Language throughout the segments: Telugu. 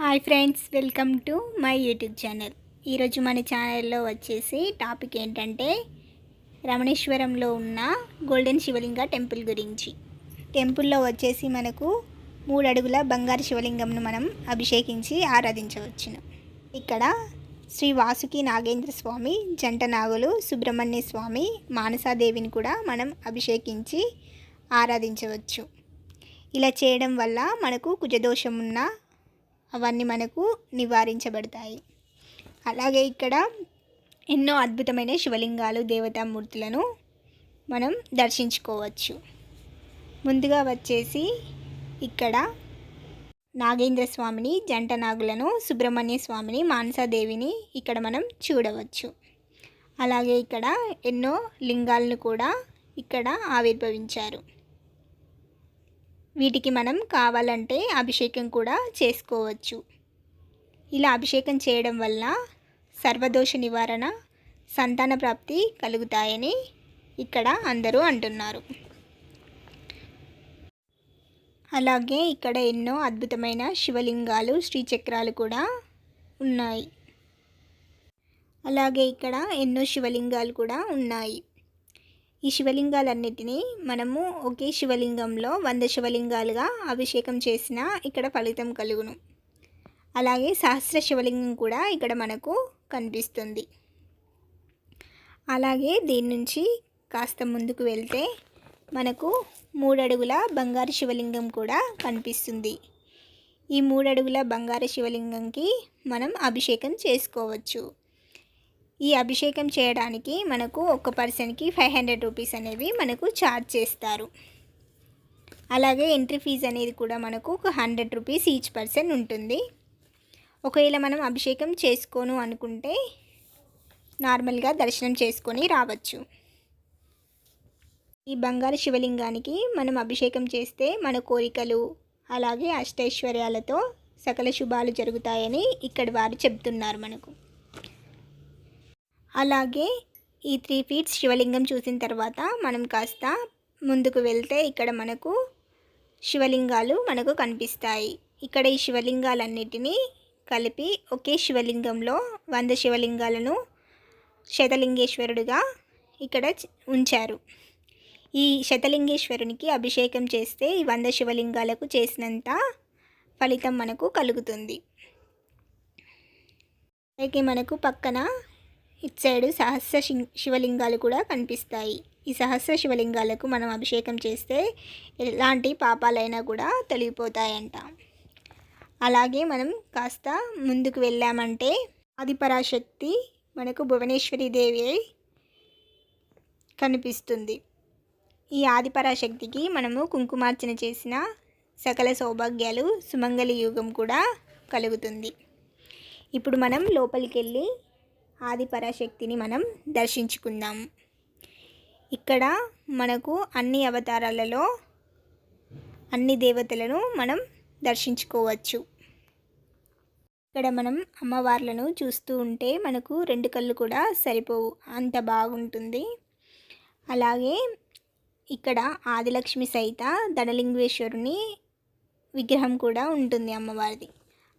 Hi friends, welcome to my YouTube channel. ఈరోజు మన ఛానల్లో వచ్చేసి టాపిక్ ఏంటంటే రమణేశ్వరంలో ఉన్న గోల్డెన్ శివలింగ టెంపుల్ గురించి. టెంపుల్లో వచ్చేసి మనకు 3 అడుగుల బంగారు శివలింగంను మనం అభిషేకించి ఆరాధించవచ్చును. ఇక్కడ శ్రీ వాసుకి నాగేంద్ర స్వామి, జంట నాగులు, సుబ్రహ్మణ్య స్వామి, మానసాదేవిని కూడా మనం అభిషేకించి ఆరాధించవచ్చు. ఇలా చేయడం వల్ల మనకు కుజదోషం ఉన్న అవన్నీ మనకు నివారించబడతాయి. అలాగే ఇక్కడ ఎన్నో అద్భుతమైన శివలింగాలు, దేవతామూర్తులను మనం దర్శించుకోవచ్చు. ముందుగా వచ్చేసి ఇక్కడ నాగేంద్ర స్వామిని, జంట నాగులను, సుబ్రహ్మణ్య స్వామిని, మానసాదేవిని ఇక్కడ మనం చూడవచ్చు. అలాగే ఇక్కడ ఎన్నో లింగాలను కూడా ఇక్కడ ఆవిర్భవించారు. వీటికి మనం కావాలంటే అభిషేకం కూడా చేసుకోవచ్చు. ఇలా అభిషేకం చేయడం వల్ల సర్వదోష నివారణ, సంతాన ప్రాప్తి కలుగుతాయని ఇక్కడ అందరూ అంటున్నారు. అలాగే ఇక్కడ ఎన్నో అద్భుతమైన శివలింగాలు, శ్రీచక్రాలు కూడా ఉన్నాయి. అలాగే ఇక్కడ ఎన్నో శివలింగాలు కూడా ఉన్నాయి. ఈ శివలింగాలన్నిటినీ మనము ఒకే శివలింగంలో 100 శివలింగాలుగా అభిషేకం చేసినా ఇక్కడ ఫలితం కలుగును. అలాగే సహస్ర శివలింగం కూడా ఇక్కడ మనకు కనిపిస్తుంది. అలాగే దీని నుంచి కాస్త ముందుకు వెళ్తే మనకు 3 అడుగుల బంగారు శివలింగం కూడా కనిపిస్తుంది. ఈ 3 అడుగుల బంగారు శివలింగంకి మనం అభిషేకం చేసుకోవచ్చు. ఈ అభిషేకం చేయడానికి మనకు ఒక పర్సన్కి 500 రూపీస్ అనేవి మనకు ఛార్జ్ చేస్తారు. అలాగే ఎంట్రీ ఫీజు అనేది కూడా మనకు ఒక 100 రూపీస్ ఈచ్ పర్సన్ ఉంటుంది. ఒకవేళ మనం అభిషేకం చేసుకోను అనుకుంటే నార్మల్గా దర్శనం చేసుకొని రావచ్చు. ఈ బంగారు శివలింగానికి మనం అభిషేకం చేస్తే మన కోరికలు, అలాగే అష్టైశ్వర్యాలతో సకల శుభాలు జరుగుతాయని ఇక్కడి వారు చెప్తున్నారు మనకు. అలాగే ఈ 3 ఫీట్స్ శివలింగం చూసిన తర్వాత మనం కాస్త ముందుకు వెళ్తే ఇక్కడ మనకు శివలింగాలు మనకు కనిపిస్తాయి. ఇక్కడ ఈ శివలింగాలన్నిటినీ కలిపి ఒకే శివలింగంలో 100 శివలింగాలను శతలింగేశ్వరుడిగా ఇక్కడ ఉంచారు. ఈ శతలింగేశ్వరునికి అభిషేకం చేస్తే ఈ 100 శివలింగాలకు చేసినంత ఫలితం మనకు కలుగుతుంది. అలాగే మనకు పక్కన ఇటు సైడు సహస్ర శివలింగాలు కూడా కనిపిస్తాయి. ఈ సహస్ర శివలింగాలకు మనం అభిషేకం చేస్తే ఎలాంటి పాపాలైనా కూడా తొలగిపోతాయంట. అలాగే మనం కాస్త ముందుకు వెళ్ళామంటే ఆదిపరాశక్తి మనకు భువనేశ్వరి దేవి కనిపిస్తుంది. ఈ ఆదిపరాశక్తికి మనము కుంకుమార్చన చేసిన సకల సౌభాగ్యాలు, సుమంగళి యుగం కూడా కలుగుతుంది. ఇప్పుడు మనం లోపలికి వెళ్ళి ఆదిపరాశక్తిని మనం దర్శించుకుందాం. ఇక్కడ మనకు అన్ని అవతారాలలో అన్ని దేవతలను మనం దర్శించుకోవచ్చు. ఇక్కడ మనం అమ్మవార్లను చూస్తూ ఉంటే మనకు 2 కళ్ళు కూడా సరిపోవు, అంత బాగుంటుంది. అలాగే ఇక్కడ ఆదిలక్ష్మి సహిత ధనలింగేశ్వరుని విగ్రహం కూడా ఉంటుంది అమ్మవారిది.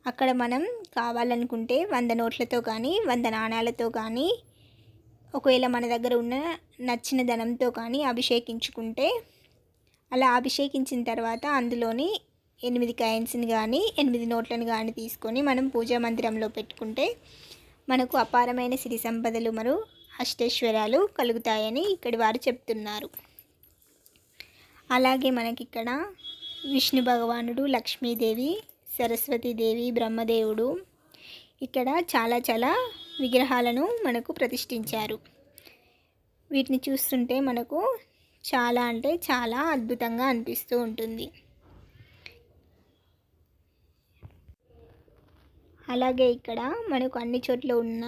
అక్కడ మనం కావాలనుకుంటే 100 నోట్లతో కానీ, 100 నాణాలతో కానీ, ఒకవేళ మన దగ్గర ఉన్న నచ్చిన ధనంతో కానీ అభిషేకించుకుంటే, అలా అభిషేకించిన తర్వాత అందులోని 8 కాయిన్స్ని కానీ 8 నోట్లను కానీ తీసుకొని మనం పూజా మందిరంలో పెట్టుకుంటే మనకు అపారమైన సిరి సంపదలు మరియు అష్టైశ్వర్యాలు కలుగుతాయని ఇక్కడి వారు చెప్తున్నారు. అలాగే మనకిక్కడ విష్ణు భగవానుడు, లక్ష్మీదేవి, సరస్వతీదేవి, బ్రహ్మదేవుడు ఇక్కడ చాలా విగ్రహాలను మనకు ప్రతిష్ఠించారు. వీటిని చూస్తుంటే మనకు చాలా అంటే చాలా అద్భుతంగా అనిపిస్తూ ఉంటుంది. అలాగే ఇక్కడ మనకు అన్ని చోట్ల ఉన్న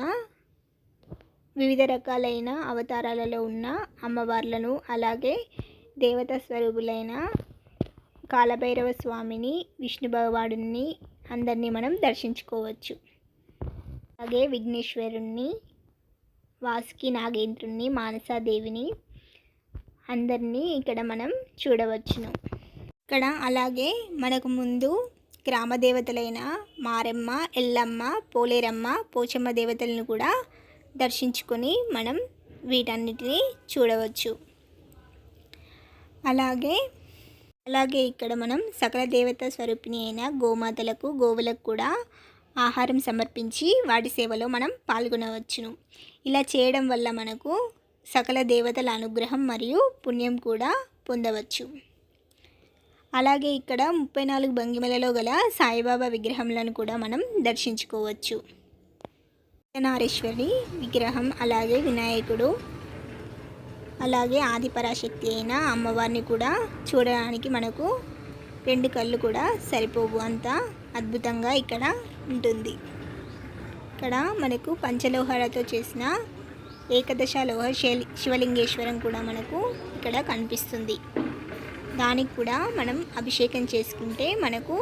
వివిధ రకాలైన అవతారాలలో ఉన్న అమ్మవార్లను, అలాగే దేవతా స్వరూపులైన కాలభైరవ స్వామిని, విష్ణు భగవానుడిని అందరినీ మనం దర్శించుకోవచ్చు. అలాగే విఘ్నేశ్వరుణ్ణి, వాసుకి నాగేంద్రుణ్ణి, మానసాదేవిని అందరినీ ఇక్కడ మనం చూడవచ్చును. ఇక్కడ అలాగే మనకు ముందు గ్రామ దేవతలైన మారెమ్మ, ఎల్లమ్మ, పోలేరమ్మ, పోచమ్మ దేవతలను కూడా దర్శించుకొని మనం వీటన్నిటిని చూడవచ్చు. అలాగే ఇక్కడ మనం సకల దేవత స్వరూపిణి అయిన గోమాతలకు, గోవులకు కూడా ఆహారం సమర్పించి వాటి సేవలో మనం పాల్గొనవచ్చును. ఇలా చేయడం వల్ల మనకు సకల దేవతల అనుగ్రహం మరియు పుణ్యం కూడా పొందవచ్చు. అలాగే ఇక్కడ 34 భంగిమలలో గల సాయిబాబా విగ్రహములను కూడా మనం దర్శించుకోవచ్చు. నారేశ్వరి విగ్రహం, అలాగే వినాయకుడు, అలాగే ఆదిపరాశక్తి అయిన అమ్మవారిని కూడా చూడడానికి మనకు 2 కళ్ళు కూడా సరిపోవు, అంత అద్భుతంగా ఇక్కడ ఉంటుంది. ఇక్కడ మనకు పంచలోహాలతో చేసిన ఏకదశలోహ శివలింగేశ్వరం కూడా మనకు ఇక్కడ కనిపిస్తుంది. దానికి కూడా మనం అభిషేకం చేసుకుంటే మనకు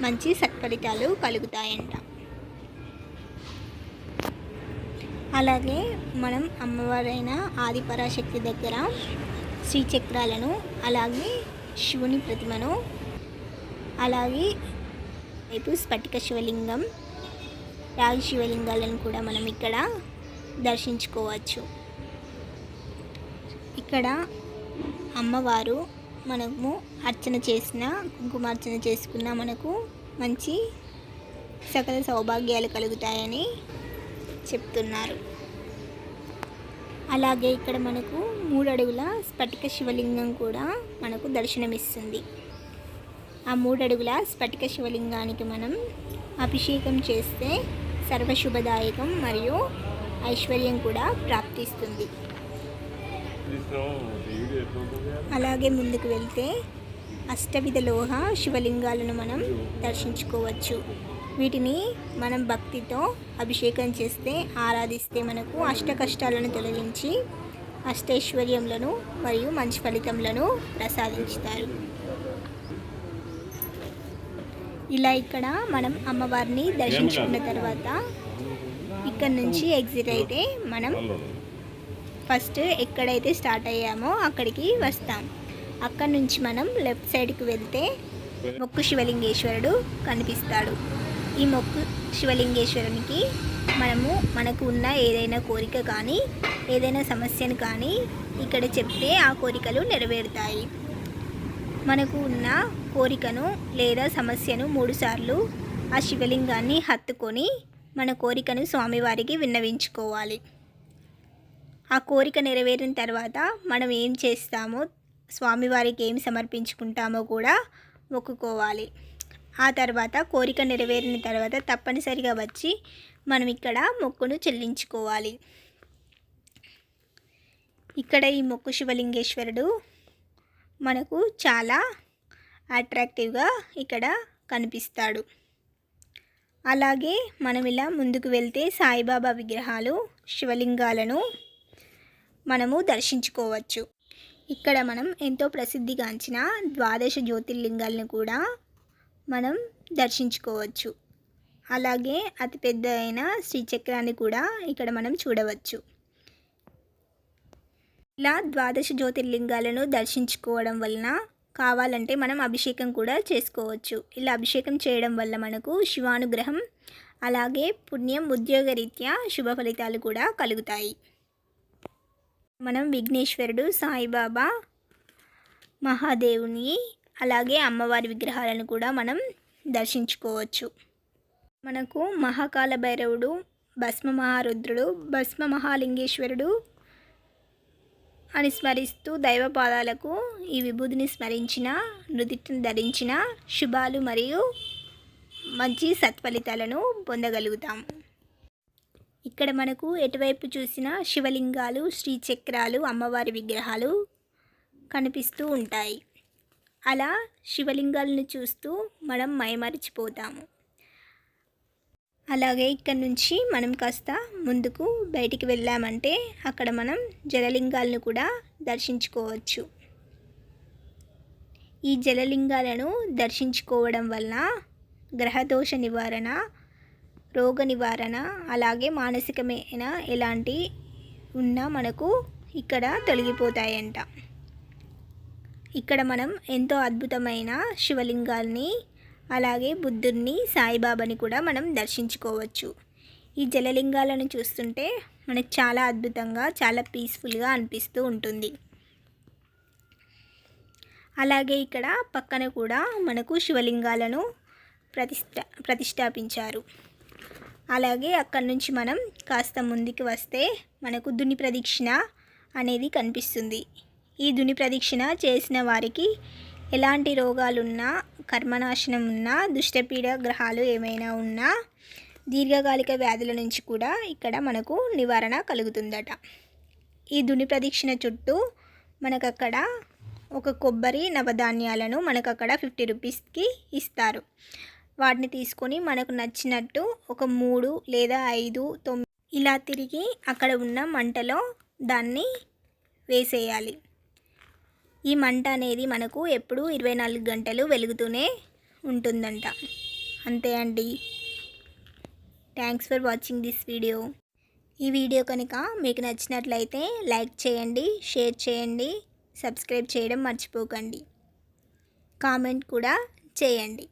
మంచి సత్ఫలితాలు కలుగుతాయంట. అలాగే మనం అమ్మవారైన ఆదిపరాశక్తి దగ్గర శ్రీచక్రాలను, అలాగే శివుని ప్రతిమను, అలాగే వైపు స్ఫటిక శివలింగం, రాగి శివలింగాలను కూడా మనం ఇక్కడ దర్శించుకోవచ్చు. ఇక్కడ అమ్మవారు మనము అర్చన చేసిన, కుంకుమార్చన చేసుకున్న మనకు మంచి సకల సౌభాగ్యాలు కలుగుతాయని చెప్తున్నారు. అలాగే ఇక్కడ మనకు 3 అడుగుల స్ఫటిక శివలింగం కూడా మనకు దర్శనమిస్తుంది. ఆ 3 అడుగుల స్ఫటిక శివలింగానికి మనం అభిషేకం చేస్తే సర్వశుభదాయకం మరియు ఐశ్వర్యం కూడా ప్రాప్తిస్తుంది. అలాగే ముందుకు వెళ్తే అష్టవిధ లోహ శివలింగాలను మనం దర్శించుకోవచ్చు. వీటిని మనం భక్తితో అభిషేకం చేస్తే, ఆరాధిస్తే మనకు అష్ట కష్టాలను తొలగించి అష్టైశ్వర్యములను మరియు మంచి ఫలితములను ప్రసాదించుతారు. ఇలా ఇక్కడ మనం అమ్మవారిని దర్శించుకున్న తర్వాత ఇక్కడ నుంచి ఎగ్జిట్ అయితే మనం ఫస్ట్ ఎక్కడైతే స్టార్ట్ అయ్యామో అక్కడికి వస్తాం. అక్కడ నుంచి మనం లెఫ్ట్ సైడ్కి వెళ్తే మొక్కు శివలింగేశ్వరుడు కనిపిస్తాడు. ఈ మొక్కు శివలింగేశ్వరునికి మనకు ఉన్న ఏదైనా కోరిక కానీ, ఏదైనా సమస్యను కానీ ఇక్కడ చెప్తే ఆ కోరికలు నెరవేరుతాయి. మనకు ఉన్న కోరికను లేదా సమస్యను 3 సార్లు ఆ శివలింగాన్ని హత్తుకొని మన కోరికను స్వామివారికి విన్నవించుకోవాలి. ఆ కోరిక నెరవేరిన తర్వాత మనం ఏం చేస్తామో, స్వామివారికి ఏం సమర్పించుకుంటామో కూడా మొక్కుకోవాలి. ఆ తర్వాత కోరిక నెరవేరిన తర్వాత తప్పనిసరిగా వచ్చి మనం ఇక్కడ మొక్కును చెల్లించుకోవాలి. ఇక్కడ ఈ మొక్కు శివలింగేశ్వరుడు మనకు చాలా అట్రాక్టివ్గా ఇక్కడ కనిపిస్తాడు. అలాగే మనం ఇలా ముందుకు వెళ్తే సాయిబాబా విగ్రహాలు, శివలింగాలను మనము దర్శించుకోవచ్చు. ఇక్కడ మనం ఎంతో ప్రసిద్ధిగాంచిన 12 జ్యోతిర్లింగాలను కూడా మనం దర్శించుకోవచ్చు. అలాగే అతిపెద్ద అయిన శ్రీచక్రాన్ని కూడా ఇక్కడ మనం చూడవచ్చు. ఇలా 12 జ్యోతిర్లింగాలను దర్శించుకోవడం వలన కావాలంటే మనం అభిషేకం కూడా చేసుకోవచ్చు. ఇలా అభిషేకం చేయడం వల్ల మనకు శివానుగ్రహం, అలాగే పుణ్యం, ఉద్యోగరీత్యా శుభ ఫలితాలు కూడా కలుగుతాయి. మనం విఘ్నేశ్వరుడు, సాయిబాబా, మహాదేవుని, అలాగే అమ్మవారి విగ్రహాలను కూడా మనం దర్శించుకోవచ్చు. మనకు మహాకాల భైరవుడు, భస్మ మహారుద్రుడు, భస్మ మహాలింగేశ్వరుడు అని స్మరిస్తూ దైవపాదాలకు ఈ విభూతిని స్మరించిన, నుదిటిని ధరించిన శుభాలు మరియు మంచి సత్ఫలితాలను పొందగలుగుతాం. ఇక్కడ మనకు ఎటువైపు చూసిన శివలింగాలు, శ్రీచక్రాలు, అమ్మవారి విగ్రహాలు కనిపిస్తూ ఉంటాయి. అలా శివలింగాలను చూస్తూ మనం మైమరిచిపోతాము. అలాగే ఇక్కడ నుంచి మనం కాస్త ముందుకు బయటికి వెళ్ళామంటే అక్కడ మనం జలలింగాలను కూడా దర్శించుకోవచ్చు. ఈ జలలింగాలను దర్శించుకోవడం వలన గ్రహదోష నివారణ, రోగ నివారణ, అలాగే మానసికమైన ఎలాంటి ఉన్నా మనకు ఇక్కడ తొలగిపోతాయంట. ఇక్కడ మనం ఎంతో అద్భుతమైన శివలింగాల్ని, అలాగే బుద్ధుడిని, సాయిబాబాని కూడా మనం దర్శించుకోవచ్చు. ఈ జలలింగాలను చూస్తుంటే మనకు చాలా అద్భుతంగా, చాలా పీస్ఫుల్గా అనిపిస్తూ ఉంటుంది. అలాగే ఇక్కడ పక్కన కూడా మనకు శివలింగాలను ప్రతిష్టాపించారు. అలాగే అక్కడి నుంచి మనం కాస్త ముందుకు వస్తే మనకు దుని ప్రదక్షిణ అనేది కనిపిస్తుంది. ఈ దుని ప్రదక్షిణ చేసిన వారికి ఎలాంటి రోగాలున్నా, కర్మనాశనం ఉన్నా, దుష్టపీడ గ్రహాలు ఏమైనా ఉన్నా, దీర్ఘకాలిక వ్యాధుల నుంచి కూడా ఇక్కడ మనకు నివారణ కలుగుతుందట. ఈ దుని ప్రదక్షిణ చుట్టూ మనకక్కడ ఒక కొబ్బరి, నవధాన్యాలను మనకక్కడ 50 రూపీస్కి ఇస్తారు. వాటిని తీసుకొని మనకు నచ్చినట్టు ఒక 3 లేదా 5, 9 ఇలా తిరిగి అక్కడ ఉన్న మంటలో దాన్ని వేసేయాలి. ఈ మంట అనేది మనకు ఎప్పుడూ 24 గంటలు వెలుగుతూనే ఉంటుందంట. అంతే అండి. Thanks for watching this video. ఈ వీడియో కనుక మీకు నచ్చినట్లయితే లైక్ చేయండి, షేర్ చేయండి, సబ్స్క్రైబ్ చేయడం మర్చిపోకండి. కామెంట్ కూడా చేయండి.